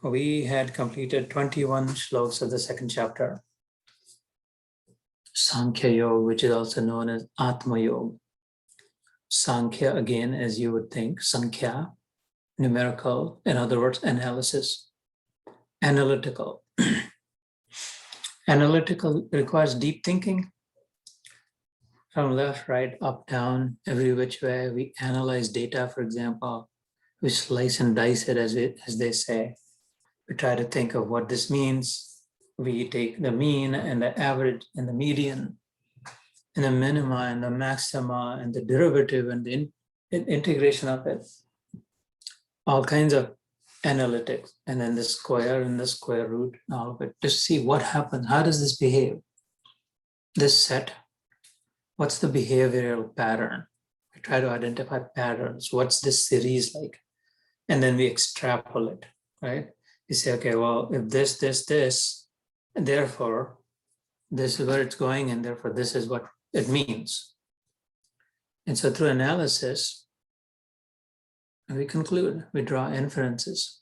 We had completed 21 shlokas of the second chapter, Sankhya Yoga, which is also known as Atma Yoga. Sankhya, again, as you would think, Sankhya, numerical, in other words, analysis, analytical. Analytical requires deep thinking. From left, right, up, down, every which way. We analyze data, for example. We slice and dice it, as they say. We try to think of what this means. We take the mean and the average and the median and the minima and the maxima and the derivative and the integration of it. All kinds of analytics, and then the square and the square root and all of it, to see what happens. How does this behave? This set, what's the behavioral pattern? We try to identify patterns. What's this series like? And then we extrapolate, right? You say, okay, well, if this, and therefore, this is where it's going, and therefore this is what it means. And so through analysis, we conclude, we draw inferences.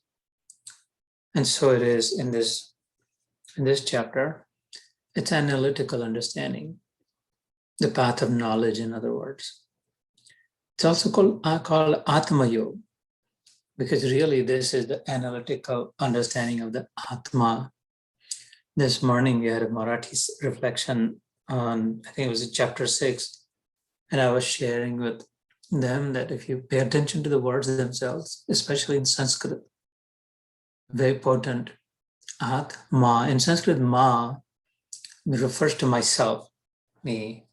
And so it is in this chapter. It's analytical understanding, the path of knowledge, in other words. It's also called Atma Yoga, because really this is the analytical understanding of the Atma. This morning we had a Marathi reflection on, I think it was chapter 6, and I was sharing with them that if you pay attention to the words themselves, especially in Sanskrit, very potent, Atma. In Sanskrit, ma refers to myself, me.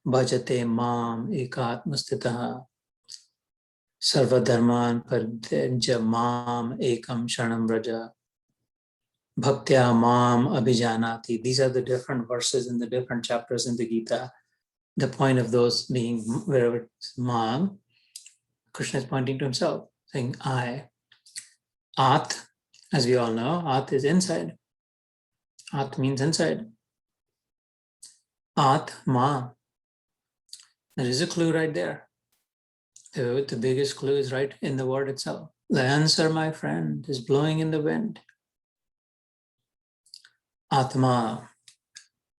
Bhajate mam ekatmastitaha sarvadharman parijya mam ekam sharanam vraja bhaktya mam abhijanati. These are the different verses in the different chapters in the Gita. The point of those being, wherever it's mam, Krishna is pointing to himself, saying I. At, as we all know, At is inside. At means inside. Atma. There is a clue right there. The biggest clue is right in the word itself. The answer, my friend, is blowing in the wind. Atma.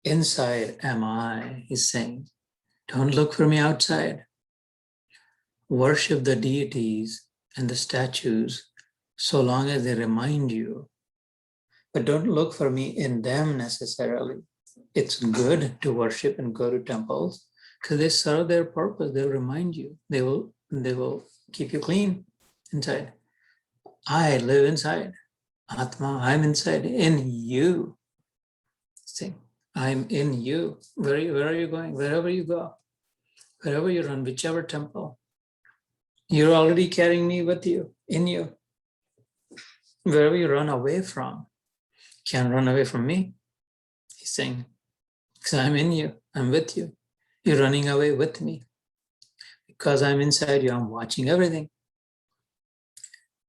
Inside am I, he's saying. Don't look for me outside. Worship the deities and the statues so long as they remind you. But don't look for me in them necessarily. It's good to worship and go to temples because they serve their purpose. They'll remind you. They will keep you clean inside. I live inside. Atma, I'm inside, in you. See, I'm in you. Where are you going? Wherever you go, wherever you run, whichever temple, you're already carrying me with you, in you. Wherever you run away from, can't run away from me. He's saying, because I'm in you, I'm with you. You're running away with me. Because I'm inside you, I'm watching everything.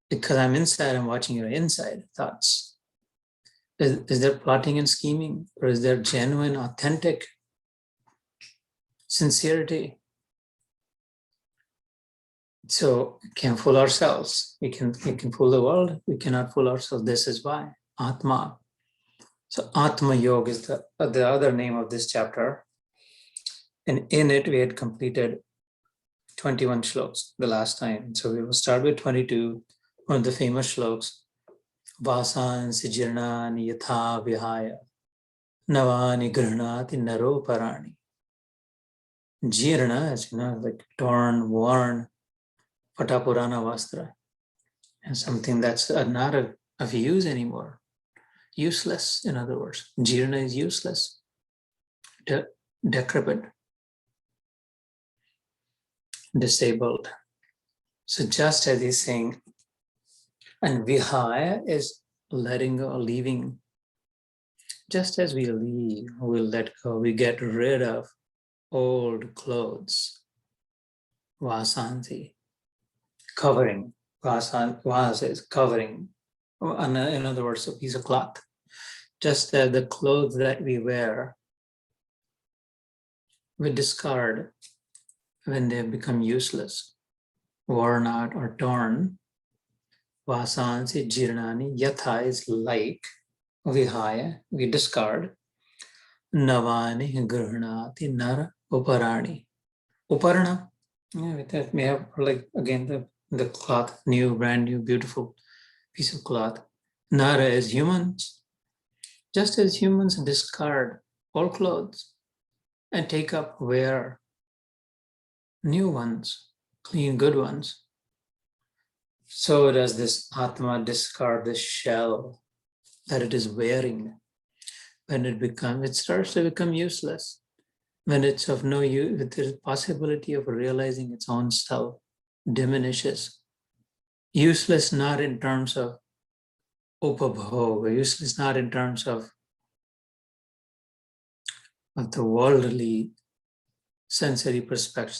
Because I'm inside, I'm watching your inside thoughts. Is there plotting and scheming? Or is there genuine, authentic sincerity? So we can't fool ourselves. We can fool the world. We cannot fool ourselves. This is why. Atma. So Atma Yoga is the other name of this chapter. And in it, we had completed 21 shlokas the last time. So we will start with 22, one of the famous shlokas. Vasan sijirnani yatha vihaya navani grihnati naro parani. Jirna, as you know, like torn, worn, patapurana vastra. And something that's not of use anymore. Useless, in other words. Jirna is useless, decrepit, disabled. So just as he's saying, and vihaya is letting go, leaving. Just as we leave, we let go, we get rid of old clothes. Vasanti, covering. Vas is covering. In other words, a piece of cloth. Just as the clothes that we wear, we discard when they become useless, worn out or torn. vasansi jirnani, yatha is like, vihaya, we discard, navani grihnati nar uparani. Uparana, yeah, with that we have like again the cloth, new, brand new, beautiful piece of cloth. Nara is humans, just as humans discard old clothes and take up, wear new ones, clean, good ones. So does this Atma discard this shell that it is wearing. When it starts to become useless. When it's of no use, the possibility of realizing its own self diminishes. Useless not in terms of upabhog, useless not in terms of the worldly sensory perspective,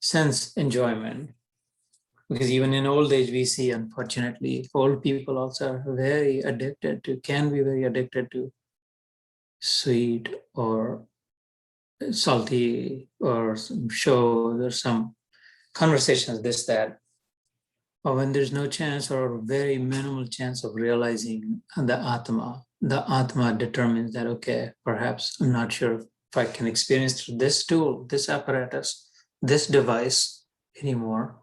sense enjoyment. Because even in old age, we see, unfortunately, old people also are can be very addicted to sweet or salty or some shows or some conversations, this, that. Or when there's no chance or very minimal chance of realizing the Atma determines that, okay, perhaps I'm not sure if I can experience through this tool, this apparatus, this device anymore.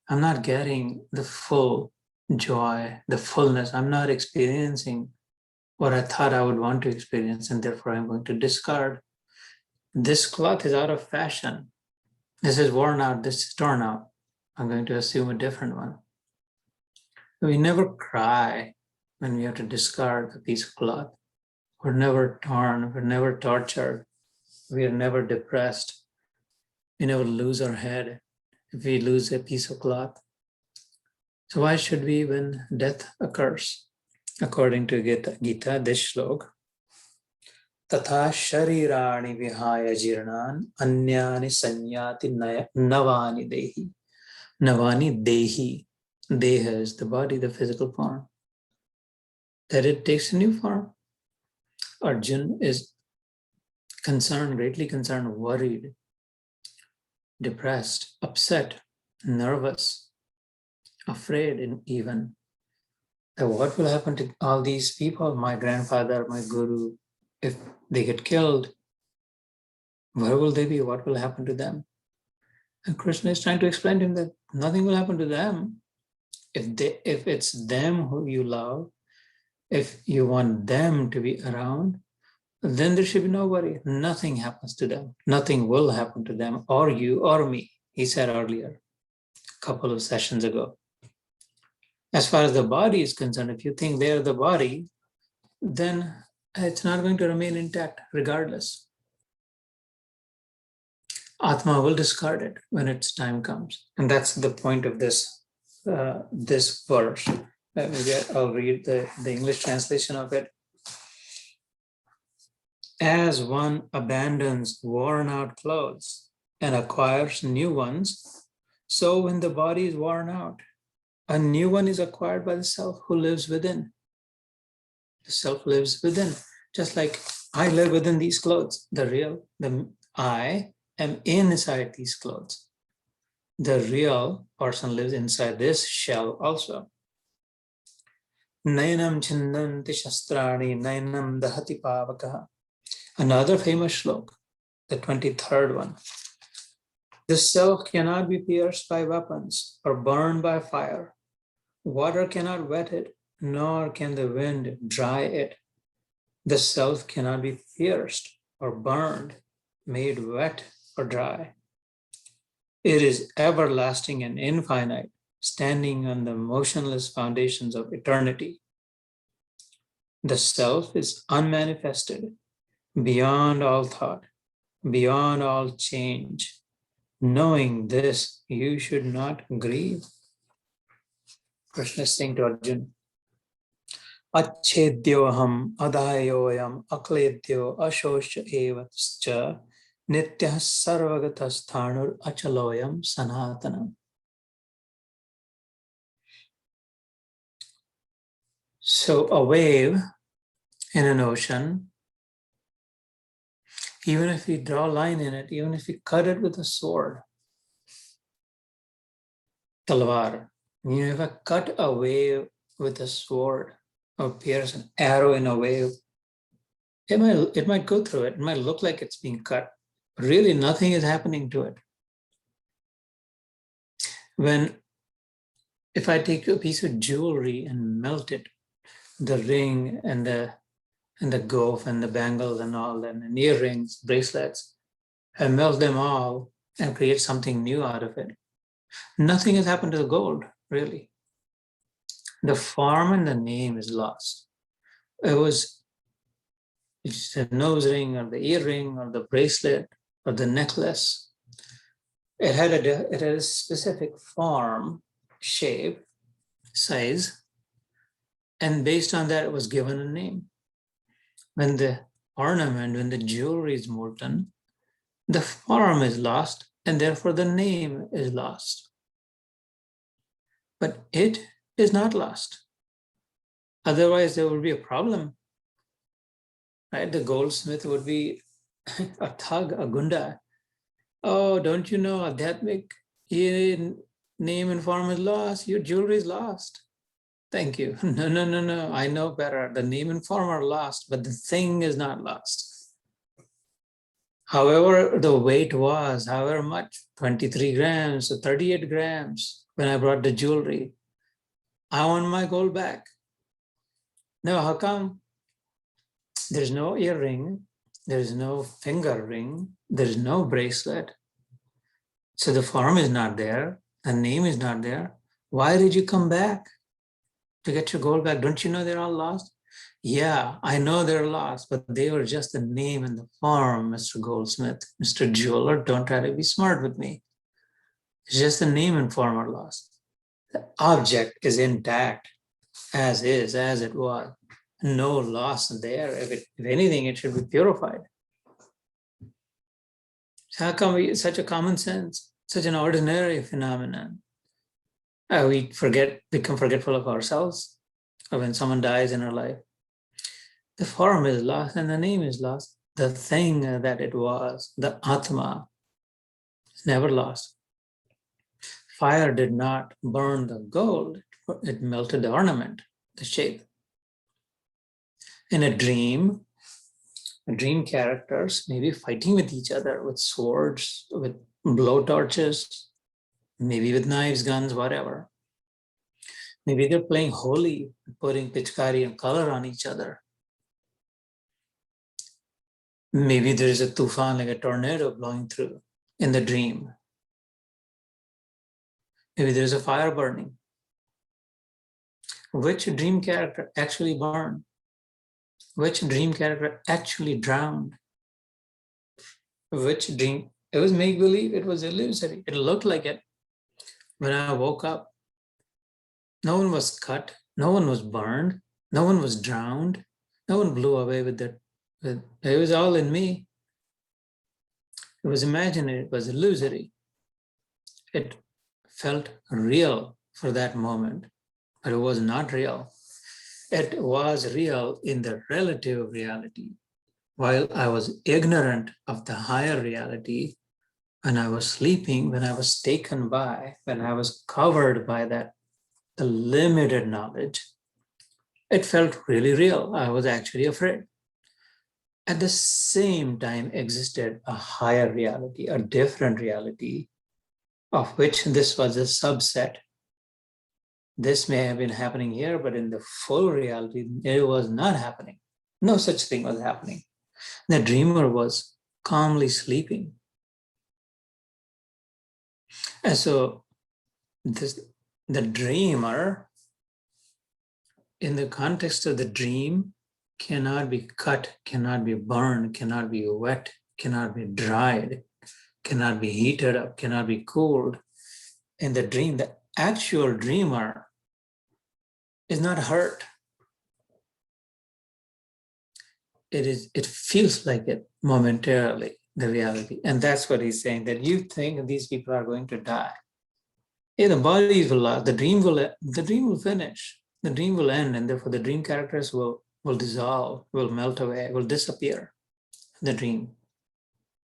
I'm not getting the full joy, the fullness. I'm not experiencing what I thought I would want to experience, and therefore I'm going to discard. This cloth is out of fashion. This is worn out, this is torn out. I'm going to assume a different one. We never cry when we have to discard a piece of cloth. We're never torn, we're never tortured, we are never depressed. We never lose our head if we lose a piece of cloth. So why should we when death occurs? According to Gita, this shlok, Tatha sharirani vihaya jirnan anyani sanyati navani dehi. Navani dehi. Deha is the body, the physical form. That it takes a new form. Arjun is concerned, greatly concerned, worried, depressed, upset, nervous, afraid, and even that what will happen to all these people, my grandfather, my guru, if they get killed, where will they be? What will happen to them? And Krishna is trying to explain to him that nothing will happen to them. If it's them who you love, if you want them to be around, then there should be no worry. Nothing happens to them. Nothing will happen to them or you or me, he said earlier, a couple of sessions ago. As far as the body is concerned, if you think they are the body, then it's not going to remain intact regardless. Atma will discard it when its time comes. And that's the point of this verse. Maybe I'll read the English translation of it. As one abandons worn out clothes and acquires new ones, so when the body is worn out, a new one is acquired by the self who lives within. The self lives within, just like I live within these clothes. I am inside these clothes. The real person lives inside this shell also. Nainam chindanti shastrani, nainam dahati pavakaha. Another famous shlok, the 23rd one. The self cannot be pierced by weapons or burned by fire. Water cannot wet it, nor can the wind dry it. The self cannot be pierced or burned, made wet or dry. It is everlasting and infinite, standing on the motionless foundations of eternity. The self is unmanifested, beyond all thought, beyond all change. Knowing this, you should not grieve. Krishna is saying to Arjuna, Achedyoham adayoyam akledyo ashosha evascha nityah sarvagatasthánur achaloyam sanatanam. So a wave in an ocean, even if we draw a line in it, even if we cut it with a sword, talwar, If I cut a wave with a sword or pierce an arrow in a wave, it might go through it. It might look like it's being cut. Really, nothing is happening to it. If I take a piece of jewelry and melt it, the ring and the goof and the bangles and all, and earrings, bracelets, I melt them all and create something new out of it. Nothing has happened to the gold, really. The form and the name is lost. It's the nose ring or the earring or the bracelet or the necklace. It had a specific form, shape, size, and based on that, it was given a name. When the ornament, when the jewelry is molten, the form is lost, and therefore the name is lost. But it is not lost. Otherwise, there would be a problem. Right? The goldsmith would be a thug, a gunda. Oh, don't you know, Adhyatmic, your name and form is lost, your jewelry is lost. Thank you. No. I know better. The name and form are lost, but the thing is not lost. However, the weight was, however much, 23 grams or 38 grams when I brought the jewelry. I want my gold back. No, how come? There's no earring, there's no finger ring, there's no bracelet. So the form is not there, the name is not there. Why did you come back to get your gold back? Don't you know they're all lost? Yeah, I know they're lost, but they were just the name and the form, Mr. Goldsmith. Mr. Jeweler, don't try to be smart with me. It's just the name and form are lost. The object is intact, as is, as it was. No loss there. If anything, it should be purified. How come such a common sense, such an ordinary phenomenon? We become forgetful of ourselves when someone dies in our life. The form is lost and the name is lost. The thing that it was, the Atma, is never lost. Fire did not burn the gold, it melted the ornament, the shape. In a dream characters may be fighting with each other with swords, with blowtorches, maybe with knives, guns, whatever. Maybe they're playing holy, putting pichkari and color on each other. Maybe there is a tufan, like a tornado blowing through in the dream. Maybe there's a fire burning. Which dream character actually burned? Which dream character actually drowned? Which dream? It was make-believe, it was illusory. It looked like it. When I woke up, no one was cut, no one was burned, no one was drowned, no one blew away with it. It was all in me. It was imaginary, it was illusory. It felt real for that moment, but it was not real. It was real in the relative reality. While I was ignorant of the higher reality, when I was sleeping, when I was taken by, when I was covered by the limited knowledge, it felt really real. I was actually afraid. At the same time existed a higher reality, a different reality, of which this was a subset. This may have been happening here, but in the full reality, it was not happening. No such thing was happening. The dreamer was calmly sleeping. And so the dreamer, in the context of the dream, cannot be cut, cannot be burned, cannot be wet, cannot be dried, cannot be heated up, cannot be cooled. In the dream, the actual dreamer is not hurt. It feels like it momentarily, the reality. And that's what he's saying, that you think these people are going to die. Yeah, the bodies will last, the dream will finish, the dream will end, and therefore the dream characters will dissolve, will melt away, will disappear, the dream.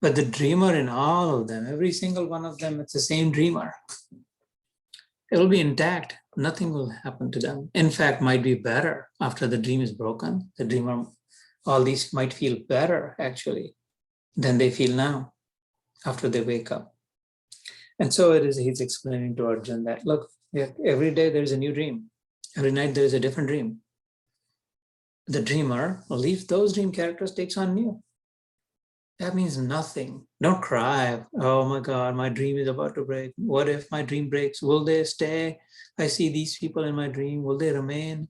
But the dreamer in all of them, every single one of them, it's the same dreamer. It will be intact. Nothing will happen to them. In fact, might be better after the dream is broken. The dreamer, all these might feel better actually than they feel now after they wake up. And so it is, he's explaining to Arjun that, look, every day there is a new dream. Every night there is a different dream. The dreamer leaves those dream characters, takes on new. That means nothing. Don't cry. Oh my God, my dream is about to break. What if my dream breaks? Will they stay? I see these people in my dream. Will they remain?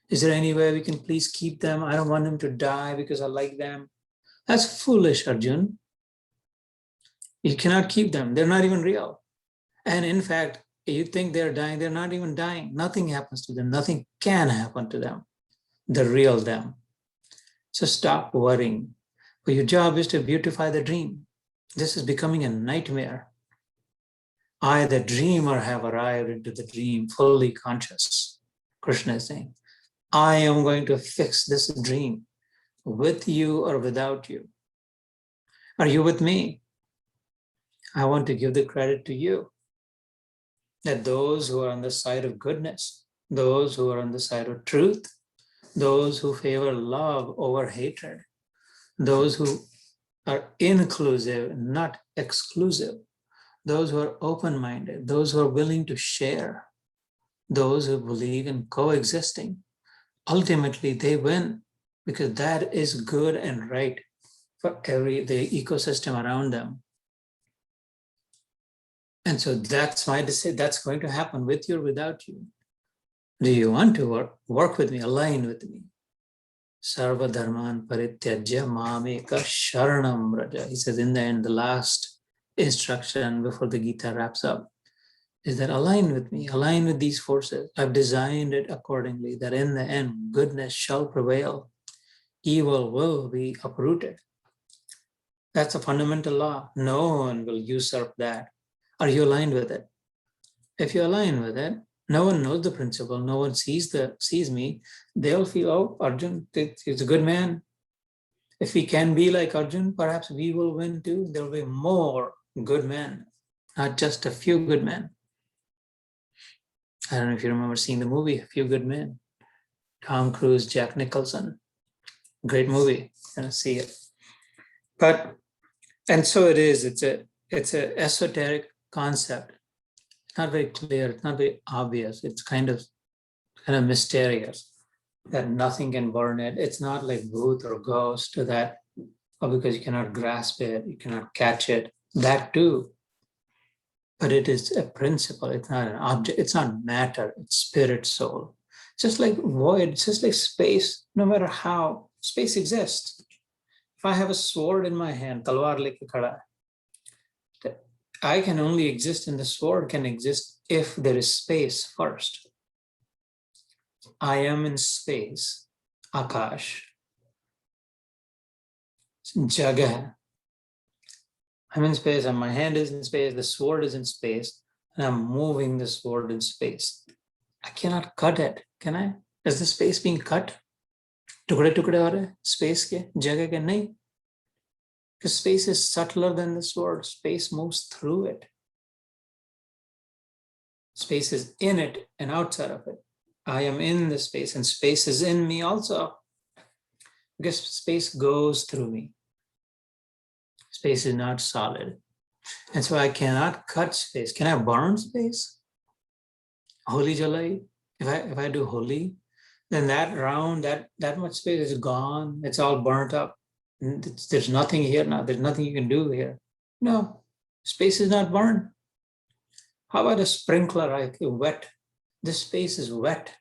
Is there any way we can please keep them? I don't want them to die because I like them. That's foolish, Arjun. You cannot keep them. They're not even real. And in fact, you think they're dying. They're not even dying. Nothing happens to them. Nothing can happen to them. The real them. So stop worrying. But your job is to beautify the dream. This is becoming a nightmare. I, the dreamer, have arrived into the dream fully conscious. Krishna is saying, I am going to fix this dream with you or without you. Are you with me? I want to give the credit to you. That those who are on the side of goodness, those who are on the side of truth, those who favor love over hatred, those who are inclusive, not exclusive, those who are open-minded, those who are willing to share, those who believe in coexisting, ultimately they win because that is good and right for the ecosystem around them. And so that's why I say that's going to happen with you or without you. Do you want to work with me, align with me? Sarva dharman parityajya mameka sharanam raja. He says in the end, the last instruction before the Gita wraps up is that align with me, align with these forces. I've designed it accordingly that in the end, goodness shall prevail. Evil will be uprooted. That's a fundamental law. No one will usurp that. Are you aligned with it? If you align with it, no one knows the principle. No one sees me. They'll feel, oh, Arjun, he's a good man. If we can be like Arjun, perhaps we will win too. There will be more good men, not just a few good men. I don't know if you remember seeing the movie, A Few Good Men. Tom Cruise, Jack Nicholson. Great movie. Gonna see it. And so it is. It's a esoteric concept. It's not very clear. It's not very obvious. It's kind of mysterious that nothing can burn it. It's not like booth or ghost that, because you cannot grasp it, you cannot catch it. That too. But it is a principle. It's not an object. It's not matter. It's spirit, soul. Just like void, just like space, no matter how, space exists. If I have a sword in my hand, talwar leke khada, I can only exist and the sword can exist if there is space first. I am in space, Akash, Jagah. I'm in space and my hand is in space, the sword is in space, and I'm moving the sword in space. I cannot cut it, can I? Is the space being cut? Tukde tukde ho rahe, space ke, jagah ke nahi. Because space is subtler than the sword. Space moves through it. Space is in it and outside of it. I am in the space and space is in me also. Because space goes through me. Space is not solid. And so I cannot cut space. Can I burn space? Holi jalai. If I do holi, then that round, that much space is gone. It's all burnt up. There's nothing here now. There's nothing you can do here. No, space is not burned. How about a sprinkler? Like wet. This space is wet.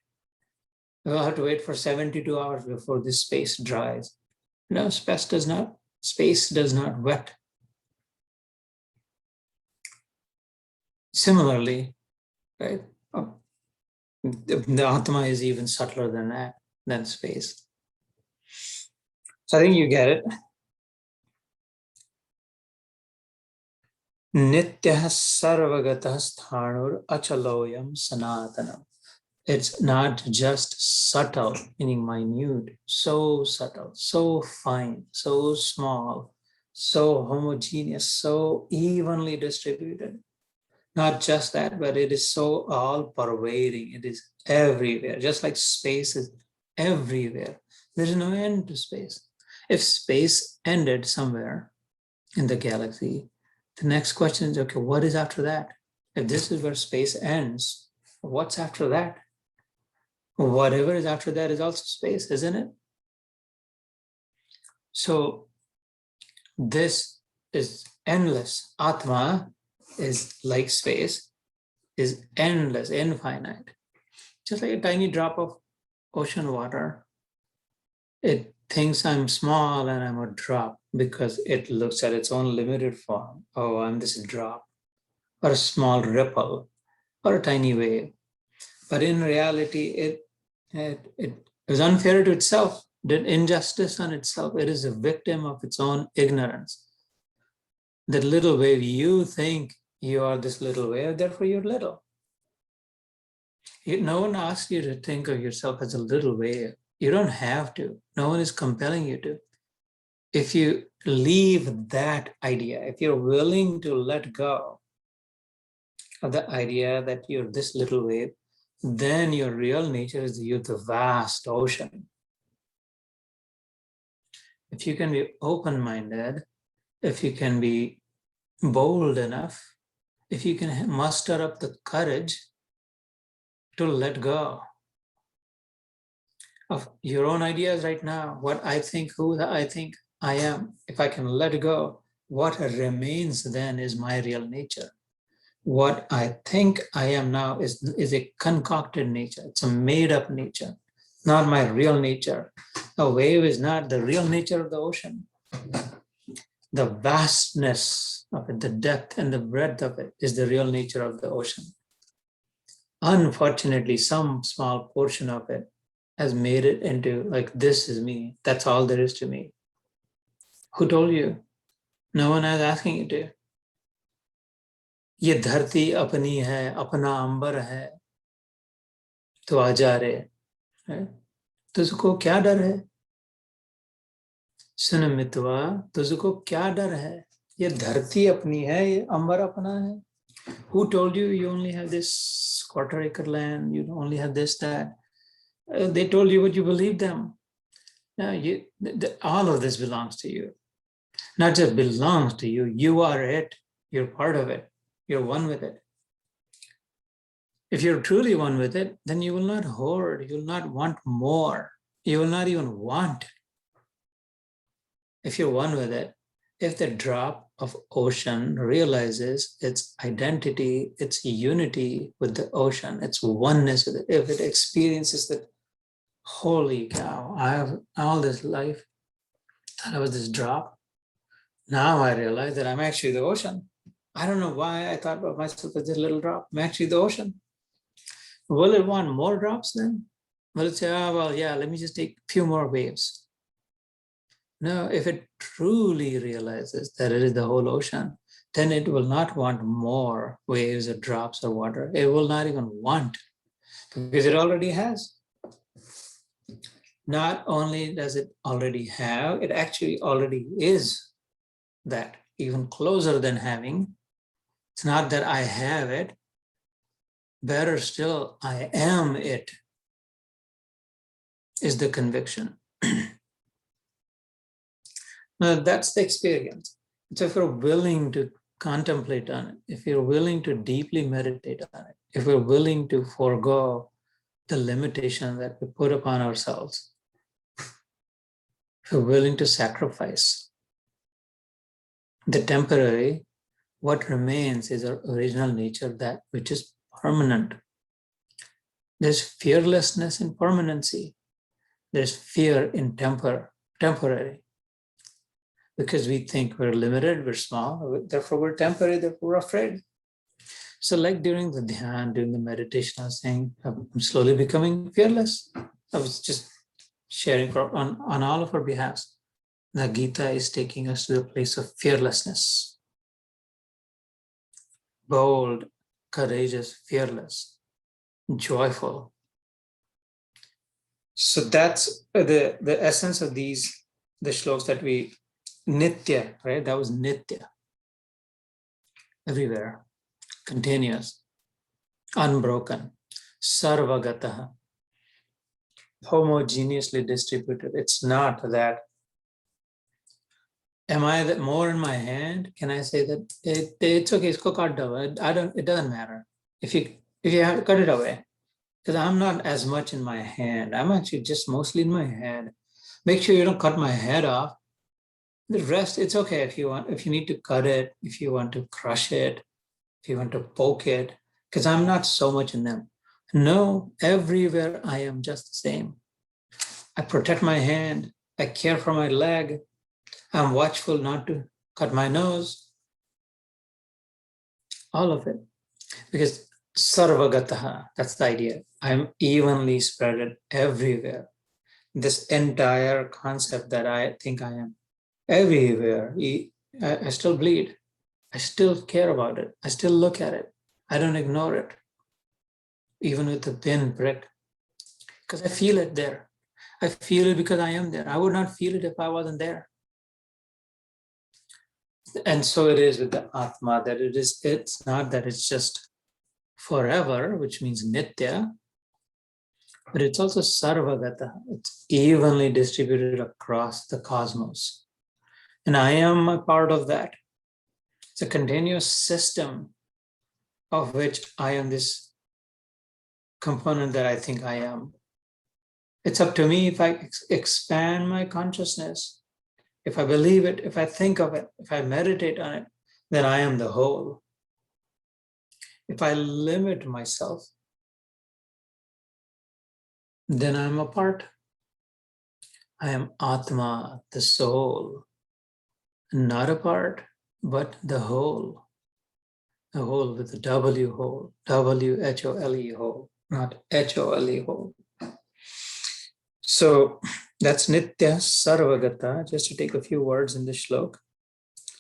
We'll have to wait for 72 hours before this space dries. No, space does not wet. Similarly, right? The Atma is even subtler than that, than space. So I think you get it. Nityah sarvagatah sthanur achaloyam sanatanam. It's not just subtle, meaning minute, so subtle, so fine, so small, so homogeneous, so evenly distributed. Not just that, but it is so all-pervading. It is everywhere, just like space is everywhere. There is no end to space. If space ended somewhere in the galaxy, the next question is, okay, what is after that? If this is where space ends, what's after that? Whatever is after that is also space, isn't it? So this is endless. Atma is like space, is endless, infinite. Just like a tiny drop of ocean water. It thinks I'm small and I'm a drop because it looks at its own limited form. Oh, I'm this drop, or a small ripple, or a tiny wave. But in reality, it is unfair to itself, did injustice on itself. It is a victim of its own ignorance. That little wave, you think you are this little wave, therefore you're little. No one asks you to think of yourself as a little wave. You don't have to. No one is compelling you to. If you leave that idea, if you're willing to let go of the idea that you're this little wave, then your real nature is you're the vast ocean. If you can be open-minded, if you can be bold enough, if you can muster up the courage to let go of your own ideas right now, what I think, who I think I am, if I can let go, what remains then is my real nature. What I think I am now is a concocted nature. It's a made-up nature, not my real nature. A wave is not the real nature of the ocean. The vastness of it, the depth and the breadth of it is the real nature of the ocean. Unfortunately, some small portion of it has made it into like, this is me. That's all there is to me. Who told you? No one is asking you to. ये धरती अपनी है, अपना अंबर है, तो आजा रे, तुझको क्या डर है? सुन मितवा, तुझको क्या डर है? ये धरती अपनी है, ये अंबर अपना है. Who told you you only have this quarter acre land, you only have this, that? They told you what you believed them. Now all of this belongs to you. Not just belongs to you, you are it. You're part of it. You're one with it. If you're truly one with it, then you will not hoard. You will not want more. You will not even want. If you're one with it, if the drop of ocean realizes its identity, its unity with the ocean, its oneness with it, if it experiences that, holy cow, I have all this life, thought I was this drop. Now I realize that I'm actually the ocean. I don't know why I thought about myself as this little drop. I'm actually the ocean. Will it want more drops then? Will it say, oh, well, yeah, let me just take a few more waves? No, if it truly realizes that it is the whole ocean, then it will not want more waves or drops of water. It will not even want, because it already has. Not only does it already have, it actually already is that, even closer than having. It's not that I have it. Better still, I am it, is the conviction. Now, that's the experience. So if you're willing to contemplate on it, if you're willing to deeply meditate on it, if we're willing to forego the limitation that we put upon ourselves, if we're willing to sacrifice the temporary, what remains is our original nature, that which is permanent. There's fearlessness in permanency. There's fear in temporary. Because we think we're limited, we're small, therefore we're temporary, therefore we're afraid. So like during the dhyan, during the meditation, I was saying, I'm slowly becoming fearless. I was just sharing on all of our behalves. The Gita is taking us to the place of fearlessness. Bold, courageous, fearless, joyful. So that's the essence of the shlokas that we, Nitya, right? That was Nitya. Everywhere. continuous, unbroken, sarvagataha, homogeneously distributed. It's not that, am I that more in my hand? Can I say that it's okay, it's cut away. It doesn't matter. If you have to cut it away, because I'm not as much in my hand. I'm actually just mostly in my head. Make sure you don't cut my head off. The rest, it's okay if you need to cut it, if you want to crush it, if you want to poke it, because I'm not so much in them. No, everywhere I am just the same. I protect my hand. I care for my leg. I'm watchful not to cut my nose. All of it. Because sarvagataha, that's the idea. I'm evenly spread everywhere. This entire concept that I think I am everywhere. I still bleed. I still care about it. I still look at it. I don't ignore it. Even with the pin prick. Because I feel it there. I feel it because I am there. I would not feel it if I wasn't there. And so it is with the Atma, that it's not that it's just forever, which means nitya, but it's also sarvagata. It's evenly distributed across the cosmos. And I am a part of that. It's a continuous system of which I am this component that I think I am. It's up to me if I expand my consciousness, if I believe it, if I think of it, if I meditate on it, then I am the whole. If I limit myself, then I'm a part. I am Atma, the soul, not a part, but the whole. The whole with the W whole, W-H-O-L-E whole, not H-O-L-E whole. So that's Nitya Sarvagata. Just to take a few words in this shlok.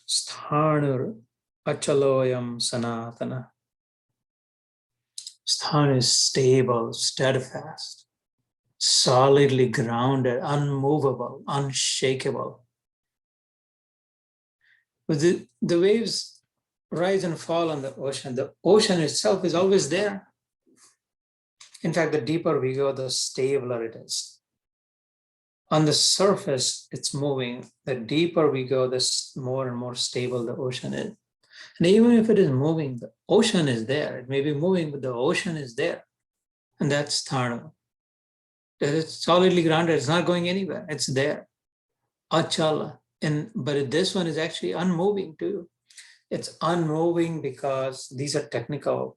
Sthanur Achaloyam Sanatana. Sthan is stable, steadfast, solidly grounded, unmovable, unshakable. But the waves rise and fall on the ocean. The ocean itself is always there. In fact, the deeper we go, the stabler it is. On the surface, it's moving. The deeper we go, the more and more stable the ocean is. And even if it is moving, the ocean is there. It may be moving, but the ocean is there. And that's Tharna. It's solidly grounded. It's not going anywhere. It's there. Achala. But this one is actually unmoving too. It's unmoving because these are technical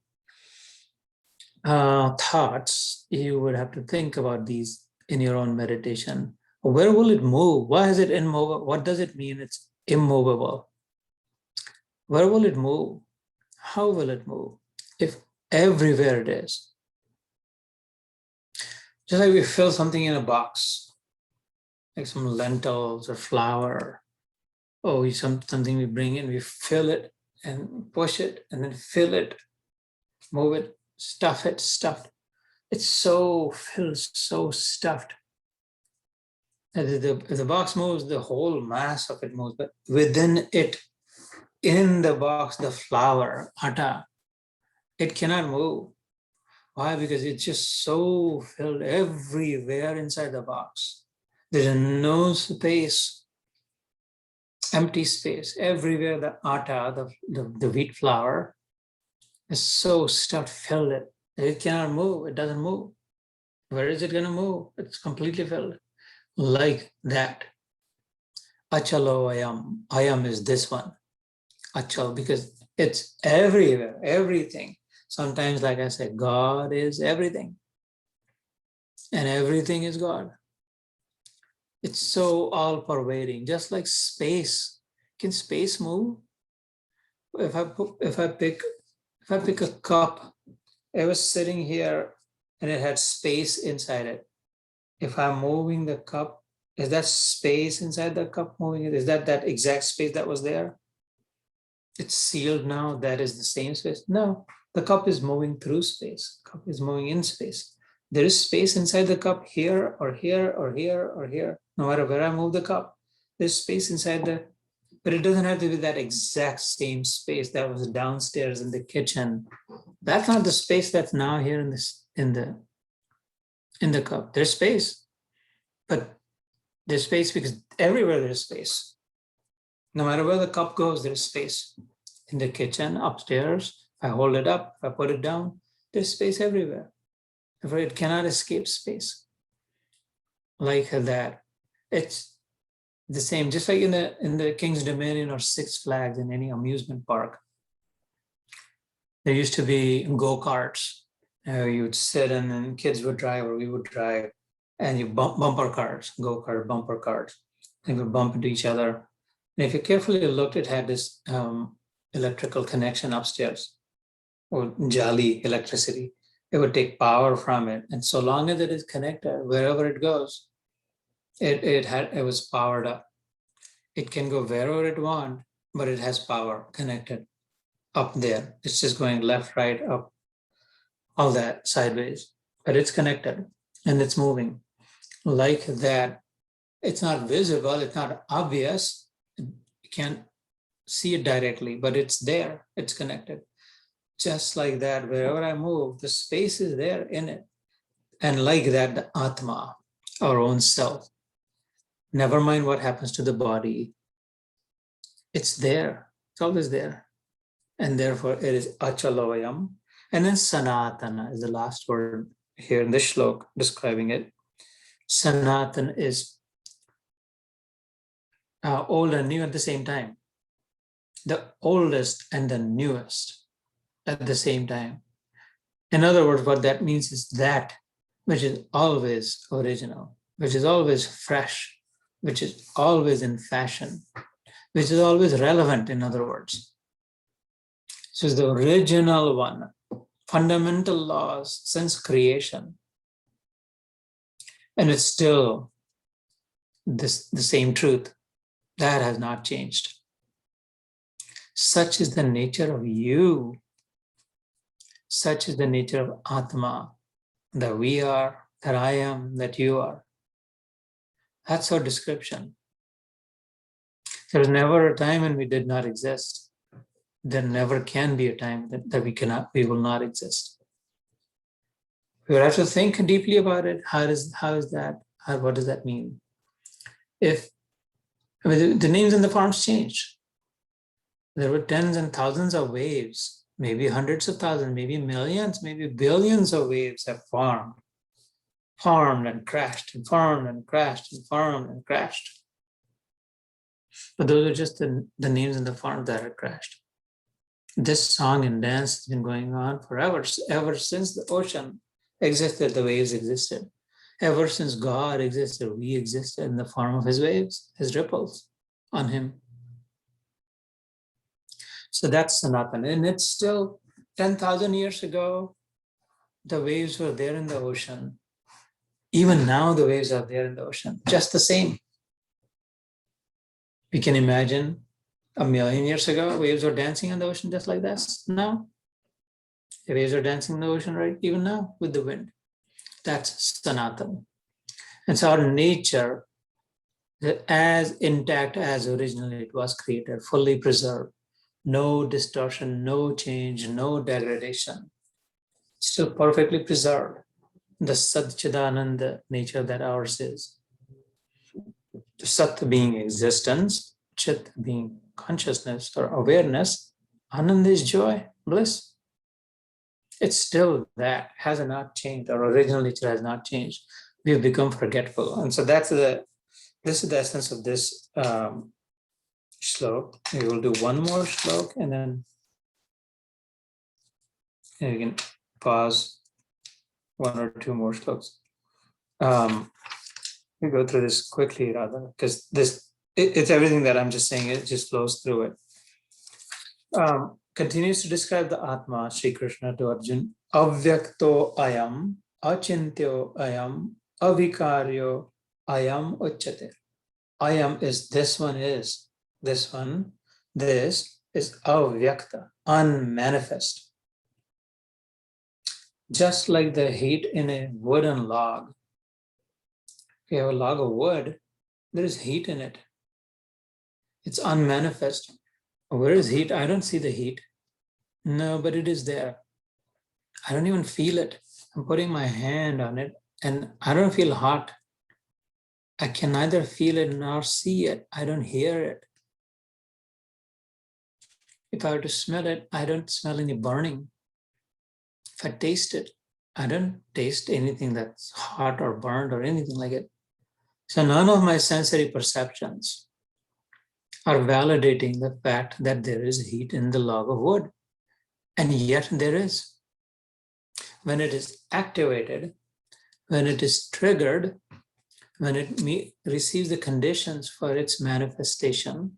thoughts. You would have to think about these in your own meditation. Where will it move? Why is it immovable? What does it mean it's immovable? Where will it move? How will it move? If everywhere it is. Just like we fill something in a box, like some lentils or flour, or something we bring in, we fill it and push it and then fill it, move it, stuff it, stuffed. It's so filled, so stuffed. If the box moves, the whole mass of it moves, but within it, in the box, the flour, atta, it cannot move. Why? Because it's just so filled everywhere inside the box. There's no space, empty space. Everywhere the atta, the wheat flour, is so stuffed, filled it. It cannot move. It doesn't move. Where is it going to move? It's completely filled. Like that. Achalo ayam. Ayam is this one. Achal, because it's everywhere, everything. Sometimes, like I said, God is everything. And everything is God. It's so all-pervading, just like space. Can space move? If I pick a cup, it was sitting here and it had space inside it. If I'm moving the cup, is that space inside the cup moving it? Is that exact space that was there? It's sealed now, that is the same space? No, the cup is moving through space. The cup is moving in space. There is space inside the cup here or here or here or here. No matter where I move the cup, there's space inside the But it doesn't have to be that exact same space that was downstairs in the kitchen. That's not the space that's now here in this in the cup. There's space, but there's space because everywhere there's space. No matter where the cup goes, there's space. In the kitchen, upstairs, if I hold it up, if I put it down, there's space everywhere. Therefore, it cannot escape space. Like that. It's the same, just like in the King's Dominion or Six Flags in any amusement park. There used to be go-karts. You would sit and then kids would drive or we would drive, and you bumper cars, go-kart bumper cars. They would bump into each other. And if you carefully looked, it had this electrical connection upstairs, or jolly electricity. It would take power from it. And so long as it is connected, wherever it goes, it was powered up. It can go wherever it wants, but it has power connected up there. It's just going left, right, up, all that sideways, but it's connected and it's moving like that. It's not visible, it's not obvious. You can't see it directly, but it's there, it's connected. Just like that, wherever I move, the space is there in it. And like that, the Atma, our own self, never mind what happens to the body, it's there, it's always there. And therefore it is Achaloyam. And then Sanatana is the last word here in this shlok describing it. Sanatan is old and new at the same time. The oldest and the newest at the same time. In other words, what that means is that which is always original, which is always fresh, which is always in fashion, which is always relevant, in other words. This is the original one, fundamental laws since creation. And it's still the same truth. That has not changed. Such is the nature of you. Such is the nature of Atma, that we are, that I am, that you are. That's our description. There was never a time when we did not exist. There never can be a time that we will not exist. We will have to think deeply about it. How is that? What does that mean? The names and the forms changed. There were tens and thousands of waves, maybe hundreds of thousands, maybe millions, maybe billions of waves have formed and crashed, and formed and crashed, and formed and crashed. But those are just the names and the forms that are crashed. This song and dance has been going on forever, ever since the ocean existed, the waves existed. Ever since God existed, we existed in the form of his waves, his ripples on him. So that's Sanatan. And it's still 10,000 years ago, the waves were there in the ocean. Even now, the waves are there in the ocean, just the same. We can imagine 1,000,000 years ago, waves were dancing on the ocean just like this. Now, the waves are dancing in the ocean right even now with the wind. That's Sanatan. It's our nature, as intact as originally it was created, fully preserved. No distortion, no change, no degradation. Still perfectly preserved. The Satchidananda nature that ours is. The Sat being existence, Chit being consciousness or awareness, Ananda is joy, bliss. It's still that, has not changed. Our original nature has not changed. We have become forgetful. And so this is the essence of this shlok. We will do one more shlok and then you can pause, one or two more shloks. We go through this quickly rather, because it's everything that I'm just saying, it just flows through it. Continues to describe the Atma, Sri Krishna to Arjun. Avyakto ayam, achintyo ayam, avikaryo ayam uchyate. Ayam is this one, is this one, this is avyakta, unmanifest. Just like the heat in a wooden log. If you have a log of wood, there is heat in it. It's unmanifest. Where is heat? I don't see the heat. No, but it is there. I don't even feel it. I'm putting my hand on it and I don't feel hot. I can neither feel it nor see it. I don't hear it. If I were to smell it, I don't smell any burning. If I taste it, I don't taste anything that's hot or burned or anything like it. So none of my sensory perceptions are validating the fact that there is heat in the log of wood. And yet there is. When it is activated, when it is triggered, when it receives the conditions for its manifestation,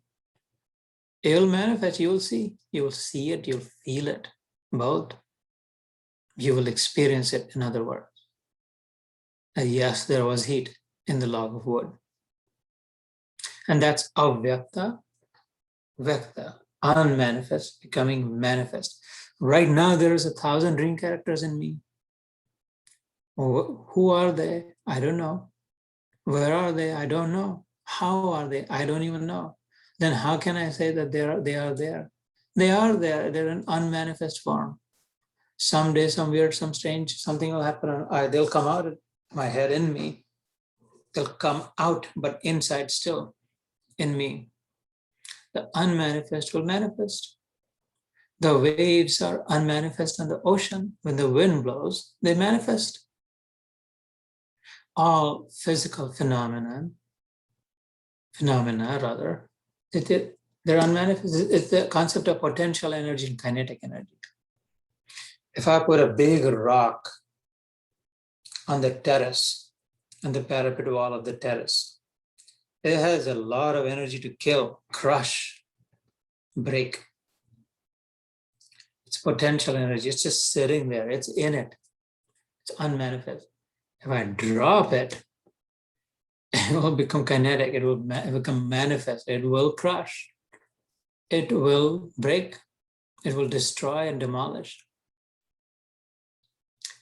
it will manifest, you will see it, you'll feel it, both. You will experience it, in other words. And yes, there was heat in the log of wood. And that's avyakta, vyakta, unmanifest, becoming manifest. Right now, there is 1,000 dream characters in me. Who are they? I don't know. Where are they? I don't know. How are they? I don't even know. Then how can I say that they are there? They are there. They're in unmanifest form. Someday, some weird, some strange, something will happen. They'll come out of my head in me. They'll come out, but inside still in me. The unmanifest will manifest. The waves are unmanifest on the ocean. When the wind blows, they manifest. All physical phenomena, they're unmanifest. It's the concept of potential energy and kinetic energy. If I put a big rock on the terrace, on the parapet wall of the terrace, it has a lot of energy to kill, crush, break. It's potential energy. It's just sitting there. It's in it. It's unmanifest. If I drop it, it will become kinetic. It will become manifest. It will crush. It will break. It will destroy and demolish.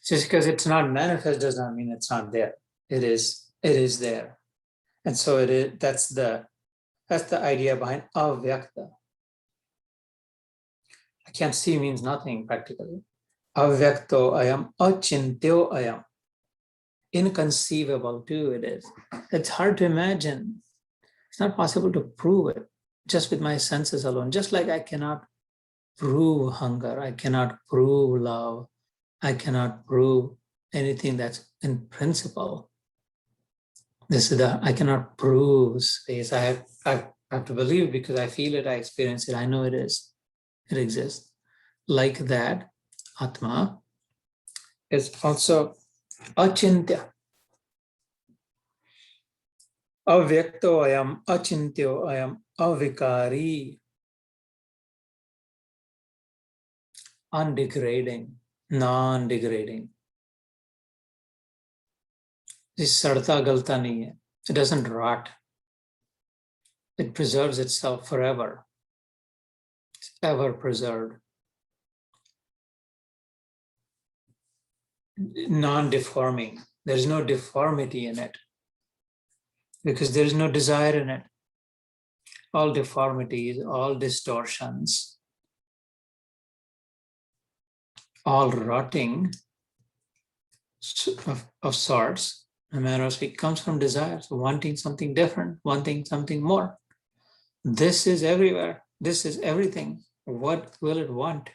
Just because it's not manifest does not mean it's not there. It is there. And so it is. That's the idea behind avyakta. I can't see means nothing practically. Avyakto ayam, achintyo ayam. Inconceivable too it is. It's hard to imagine. It's not possible to prove it just with my senses alone. Just like I cannot prove hunger, I cannot prove love, I cannot prove anything that's in principle. I cannot prove space. I have to believe because I feel it, I experience it, I know it is. It exists. Like that, Atma is also achintya. Avyakto ayam, achintyo ayam, avikari. Undegrading, non-degrading. This sarta galta nahi hai. It doesn't rot. It preserves itself forever. It's ever preserved. Non-deforming. There is no deformity in it because there is no desire in it. All deformities, all distortions, all rotting of sorts, no matter it comes from desire, so wanting something different, wanting something more. This is everywhere. This is everything. What will it want?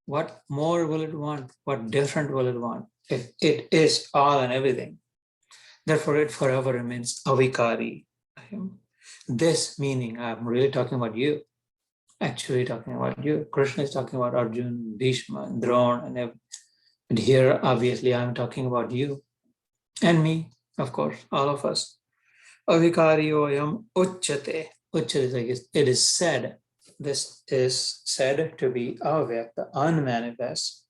What more will it want? What different will it want? If it is all and everything, therefore it forever remains avikari. This meaning, I'm really talking about you. Actually talking about you. Krishna is talking about Arjuna, Bhishma, Drona, and everything. And here, obviously, I'm talking about you and me, of course, all of us. Avikari oyam uchyate. Uchyate is like it is said. This is said to be avyakta, unmanifest,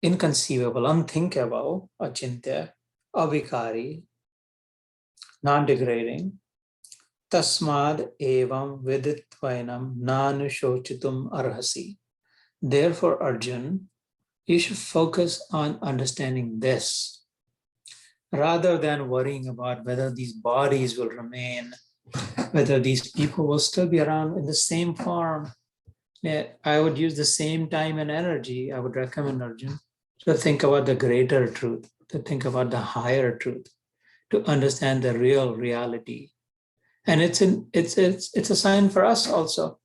inconceivable, unthinkable, achintya, avikari, non-degrading. Tasmad evam viditvainam nanushochitum arhasi. Therefore, Arjun, you should focus on understanding this rather than worrying about whether these bodies will remain whether these people will still be around in the same form. Yeah, I would use the same time and energy. I would recommend Arjun to think about the greater truth, to think about the higher truth, to understand the real reality. And it's a sign for us also.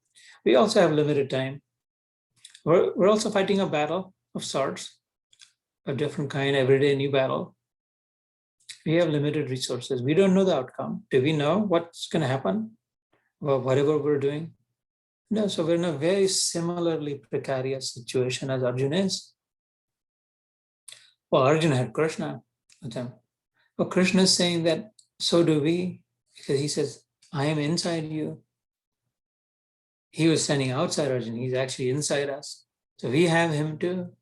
We also have limited time. We're also fighting a battle of sorts, a different kind, every day new battle. We have limited resources. We don't know the outcome. Do we know what's going to happen? Well, whatever we're doing? No, so we're in a very similarly precarious situation as Arjuna is. Well, Arjuna had Krishna with him. But Krishna is saying that so do we, because he says, I am inside you. He was standing outside Arjuna. He's actually inside us. So we have him too.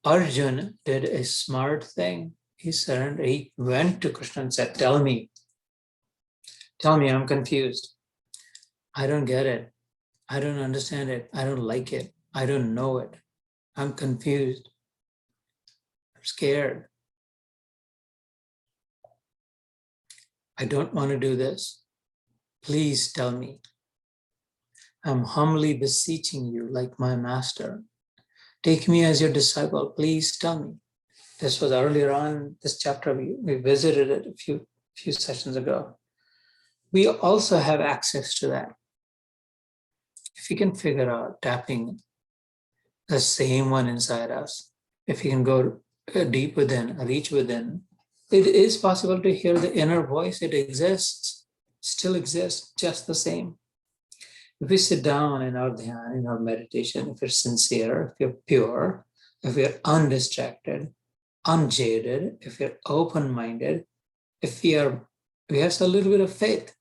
Arjuna did a smart thing. He surrendered. He went to Krishna and said, tell me, I'm confused. I don't get it. I don't understand it. I don't like it. I don't know it. I'm confused. I'm scared. I don't want to do this. Please tell me. I'm humbly beseeching you like my master. Take me as your disciple. Please tell me. This was earlier on this chapter. We visited it a few sessions ago. We also have access to that. If you can figure out tapping the same one inside us, if you can go deep within, reach within, it is possible to hear the inner voice. It exists, still exists, just the same. If we sit down in our dhyan, in our meditation, if you're sincere, if you're pure, if you're undistracted, unjaded, if you're open-minded, if we have a little bit of faith,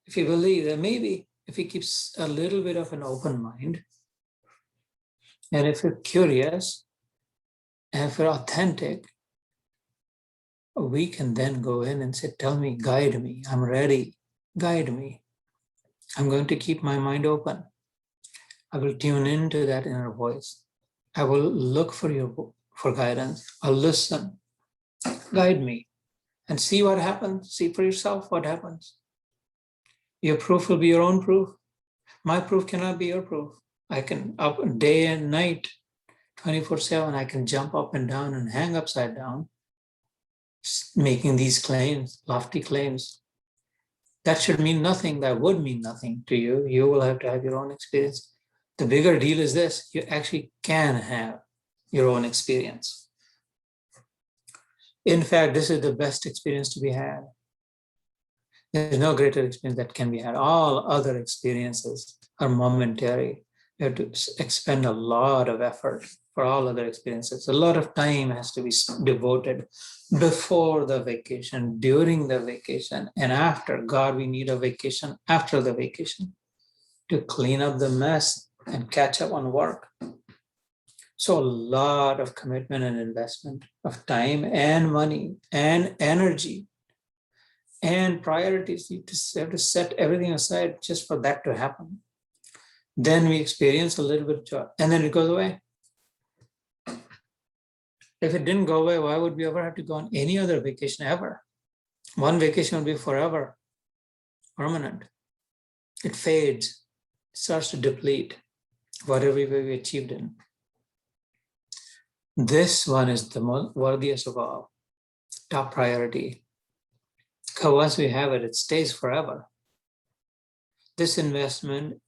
if you believe that maybe if he keeps a little bit of an open mind, and if you're curious, and if you're authentic, we can then go in and say, tell me, guide me, I'm ready, guide me. I'm going to keep my mind open. I will tune into that inner voice. I will look for guidance. I'll listen, guide me, and see what happens. See for yourself what happens. Your proof will be your own proof. My proof cannot be your proof. I can up day and night, 24/7, I can jump up and down and hang upside down, making these claims, lofty claims. That should mean nothing. That would mean nothing to you. You will have to have your own experience. The bigger deal is this: you actually can have your own experience. In fact, this is the best experience to be had. There's no greater experience that can be had. All other experiences are momentary. You have to expend a lot of effort for all other experiences. A lot of time has to be devoted before the vacation, during the vacation, and after. God, we need a vacation after the vacation to clean up the mess and catch up on work. So a lot of commitment and investment of time and money and energy and priorities. You have to set everything aside just for that to happen. Then we experience a little bit of joy, and then it goes away. If it didn't go away, why would we ever have to go on any other vacation ever? One vacation would be forever, permanent. It fades, it starts to deplete whatever we achieved in. This one is the most worthiest of all, top priority. Because once we have it, it stays forever. This investment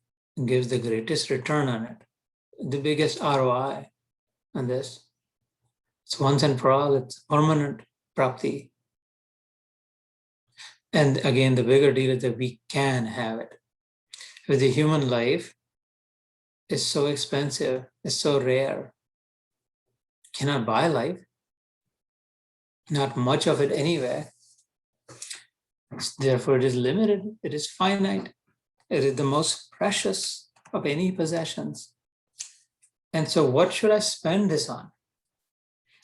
gives the greatest return on it, the biggest ROI on this. It's once and for all, it's permanent prapti. And again, the bigger deal is that we can have it. With the human life, it's so expensive, it's so rare. Cannot buy life, not much of it anyway. Therefore, it is limited, it is finite, it is the most precious of any possessions. And so what should I spend this on?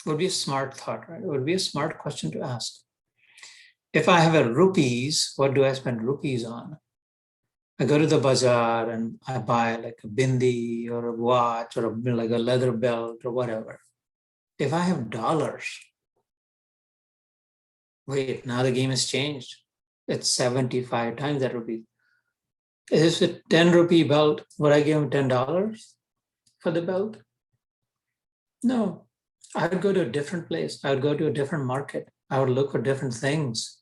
It would be a smart thought, right? It would be a smart question to ask. If I have a rupees, what do I spend rupees on? I go to the bazaar and I buy like a bindi or a watch or like a leather belt or whatever. If I have dollars, wait, now the game has changed. It's 75 times that rupee. Is it 10 rupee belt? Would I give him $10 for the belt? No. I would go to a different place. I would go to a different market. I would look for different things.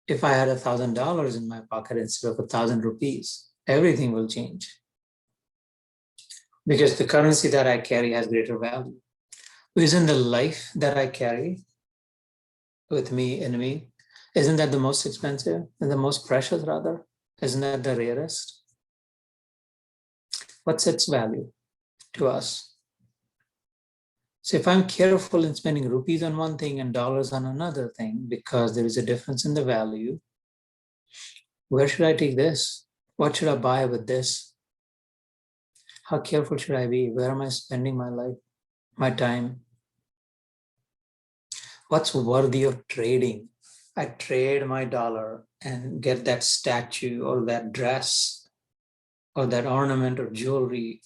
If I had $1,000 in my pocket instead of 1,000 rupees, everything will change. Because the currency that I carry has greater value. Isn't the life that I carry with me in me, isn't that the most expensive and the most precious rather? Isn't that the rarest? What's its value to us? So if I'm careful in spending rupees on one thing and dollars on another thing, because there is a difference in the value, where should I take this? What should I buy with this? How careful should I be? Where am I spending my life, my time? What's worthy of trading? I trade my dollar and get that statue or that dress or that ornament or jewelry.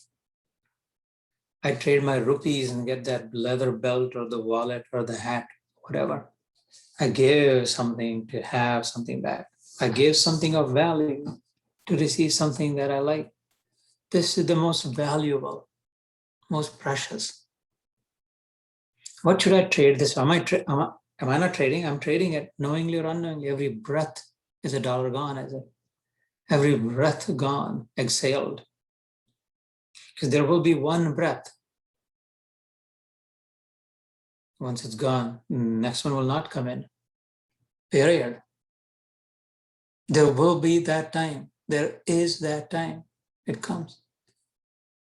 I trade my rupees and get that leather belt or the wallet or the hat, whatever. I give something to have something back. I give something of value to receive something that I like. This is the most valuable, most precious. What should I trade this? Am I not trading? I'm trading it knowingly or unknowingly. Every breath is $1 gone, is it? Every breath gone, exhaled. Because there will be one breath. Once it's gone, next one will not come in. Period. There will be that time. There is that time. It comes.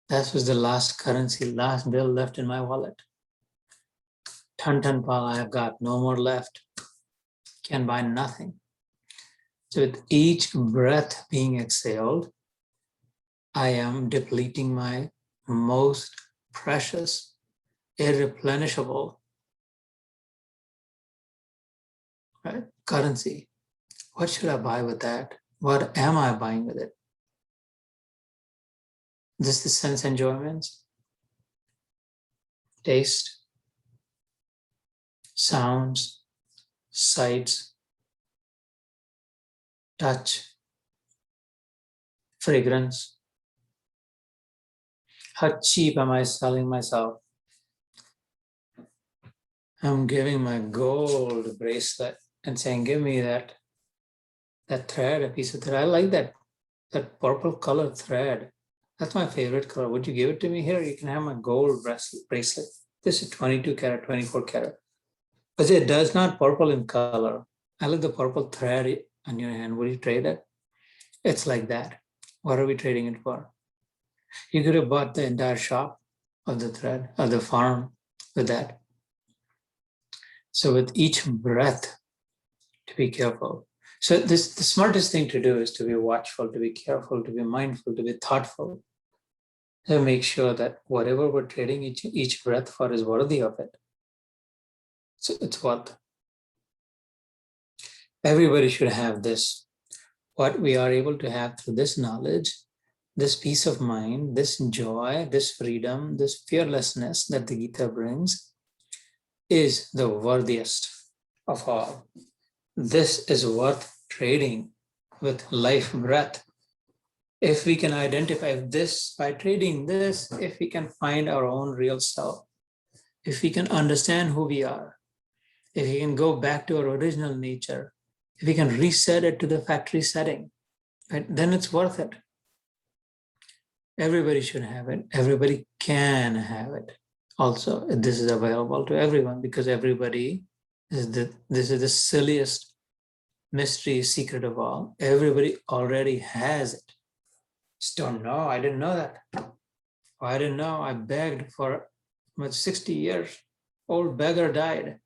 That was the last currency, last bill left in my wallet. Ton pal, I have got no more left. Can buy nothing. So with each breath being exhaled, I am depleting my most precious, irreplenishable, right, currency. What should I buy with that? What am I buying with it? Just the sense enjoyments, taste, sounds, sights, touch, fragrance. How cheap am I selling myself? I'm giving my gold bracelet and saying, give me that thread, a piece of thread. I like that purple color thread. That's my favorite color. Would you give it to me? Here, you can have my gold bracelet. This is 22 karat, 24 karat. But it does not purple in color. I like the purple thread on your hand. Would you trade it? It's like that. What are we trading it for? You could have bought the entire shop of the thread, of the farm with that. So with each breath, to be careful. So the smartest thing to do is to be watchful, to be careful, to be mindful, to be thoughtful, to make sure that whatever we're trading each breath for is worthy of it. So it's worth. Everybody should have this. What we are able to have through this knowledge, this peace of mind, this joy, this freedom, this fearlessness that the Gita brings is the worthiest of all. This is worth trading with life breath. If we can identify this by trading this, if we can find our own real self, if we can understand who we are, if we can go back to our original nature, if we can reset it to the factory setting, right, then it's worth it. Everybody should have it. Everybody can have it. Also, this is available to everyone because everybody this is the silliest mystery secret of all. Everybody already has it. Just don't know. I didn't know that. Oh, I didn't know. I begged for 60 years. Old beggar died.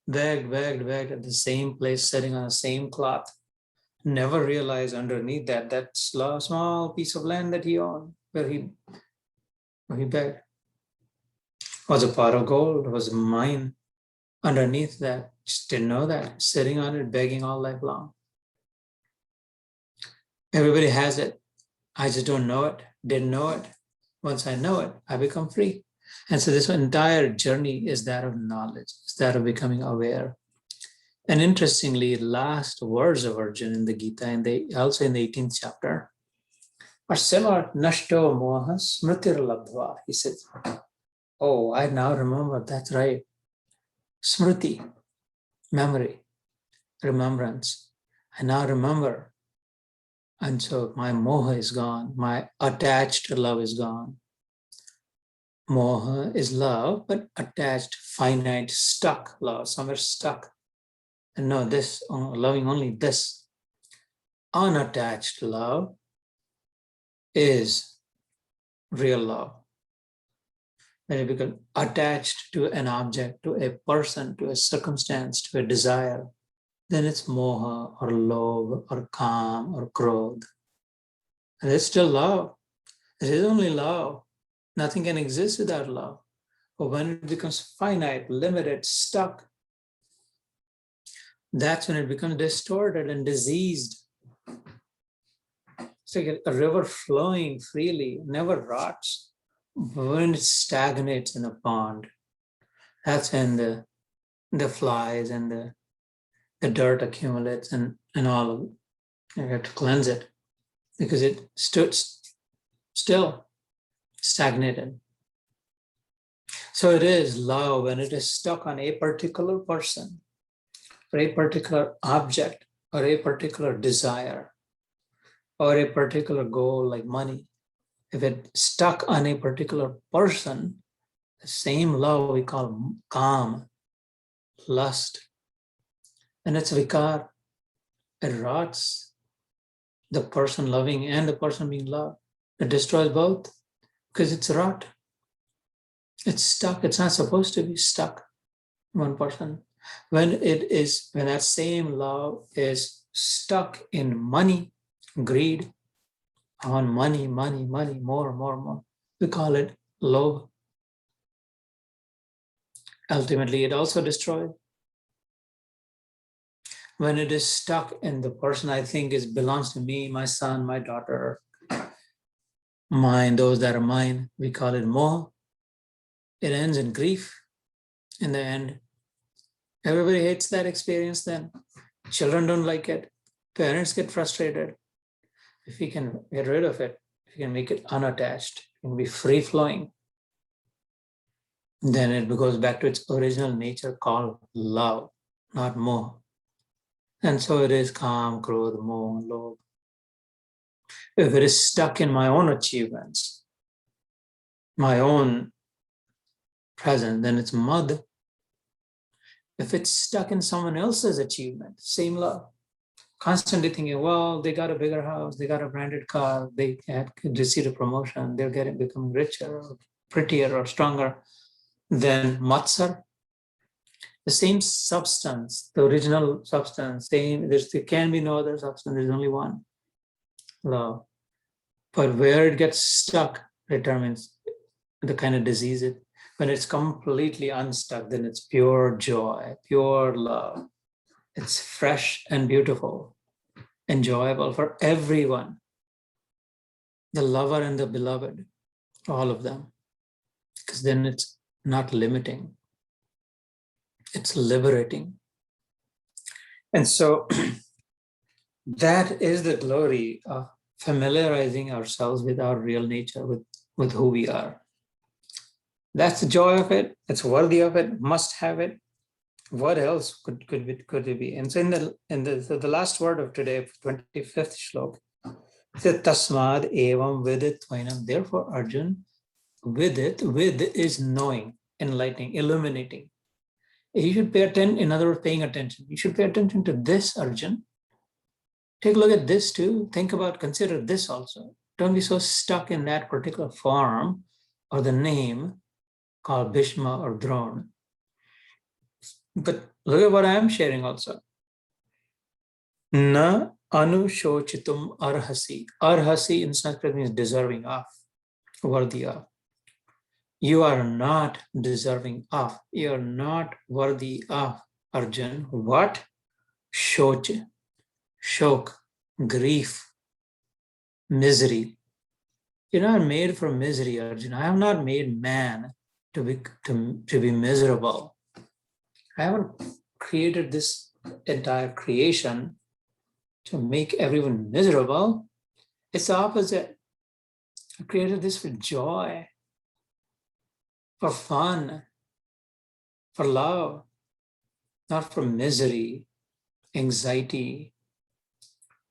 Begged at the same place, sitting on the same cloth. Never realized underneath that small piece of land that he owned, where he begged, was a pot of gold, was mine. Underneath that, just didn't know that, sitting on it, begging all life long. Everybody has it. I just don't know it, didn't know it. Once I know it, I become free. And so this entire journey is that of knowledge, is that of becoming aware. And interestingly, last words of Arjuna in the Gita, and also in the 18th chapter, are similar. Nashto moha smritir labdva. He says, oh, I now remember, that's right. Smriti, memory, remembrance. I now remember. And so my moha is gone. My attached love is gone. Moha is love, but attached, finite, stuck love, somewhere stuck. And no, this, loving only this. Unattached love is real love. When it becomes attached to an object, to a person, to a circumstance, to a desire, then it's moha or lobh or kam or krodh. And it's still love. It is only love. Nothing can exist without love. But when it becomes finite, limited, stuck, that's when it becomes distorted and diseased. It's like a river flowing freely, never rots. But when it stagnates in a pond, that's when the flies and the dirt accumulates and all of it. You have to cleanse it because it stood still, stagnated. So it is love when it is stuck on a particular person, or a particular object, or a particular desire, or a particular goal like money. If it's stuck on a particular person, the same love we call kam, lust, and it's vikar. It rots the person loving and the person being loved. It destroys both because it's rot. It's stuck. It's not supposed to be stuck in one person. When that same love is stuck in money, greed, on money, more, we call it love. Ultimately, it also destroys. When it is stuck in the person I think belongs to me, my son, my daughter, mine, those that are mine, we call it moha. It ends in grief in the end. Everybody hates that experience then. Children don't like it. Parents get frustrated. If we can get rid of it, if we can make it unattached, it can be free-flowing, then it goes back to its original nature called love, not moha. And so it is kam, krodh, moha, lobh. If it is stuck in my own achievements, my own presence, then it's mad. If it's stuck in someone else's achievement, same love. Constantly thinking, well, they got a bigger house, they got a branded car, they had received a promotion, they're becoming richer, or prettier, or stronger. Then matsar, the same substance, the original substance, there can be no other substance, there's only one, love. But where it gets stuck determines the kind of disease it. When it's completely unstuck, then it's pure joy, pure love. It's fresh and beautiful, enjoyable for everyone. The lover and the beloved, all of them. Because then it's not limiting. It's liberating. And so that is the glory of familiarizing ourselves with our real nature, with who we are. That's the joy of it. It's worthy of it. Must have it. What else could it be? And so in the last word of today, 25th shlok, it says tasmad evam vidit tvainam. Therefore, Arjun, with is knowing, enlightening, illuminating. You should pay attention. In other words, paying attention. You should pay attention to this, Arjun. Take a look at this too. Think about, consider this also. Don't be so stuck in that particular form or the name called Bhishma or Drona. But look at what I am sharing also. Na anushochitum arhasi. Arhasi in Sanskrit means deserving of, worthy of. You are not deserving of. You are not worthy of, Arjun. What? Shoch, shok, grief, misery. You're not made for misery, Arjun. I have not made man to be miserable. I haven't created this entire creation to make everyone miserable. It's the opposite. I created this for joy, for fun, for love, not for misery, anxiety,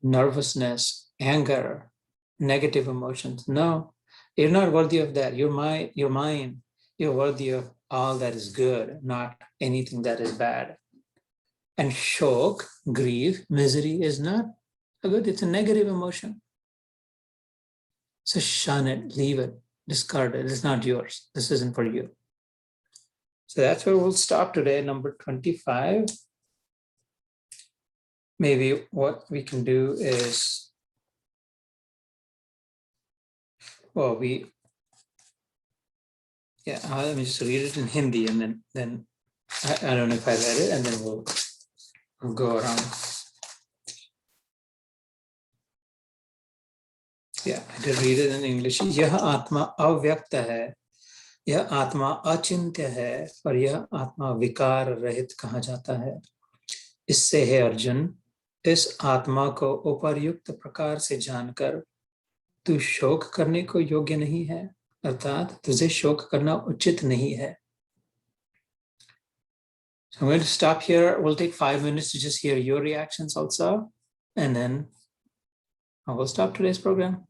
nervousness, anger, negative emotions. No, you're not worthy of that. You're mine. You're worthy of all that is good, not anything that is bad. And shok, grief, misery is not a good, it's a negative emotion. So shun it, leave it, discard it. It's not yours. This isn't for you. So that's where we'll stop today, number 25. Maybe what we can do is, well, let me just read it in Hindi, and then I don't know if I read it, and then we'll go around. Yeah, I did read it in English. यह आत्मा अव्यक्त है, यह आत्मा अचिंत्य है, और यह आत्मा विकार रहित कहा जाता है. इससे है अर्जुन, इस आत्मा को उपर्युक्त प्रकार से जानकर तू शोक करने को योग्य नहीं है, अर्थात तुझे शोक करना उचित नहीं है. So I'm going to stop here. We'll take 5 minutes to just hear your reactions also, and then I will stop today's program.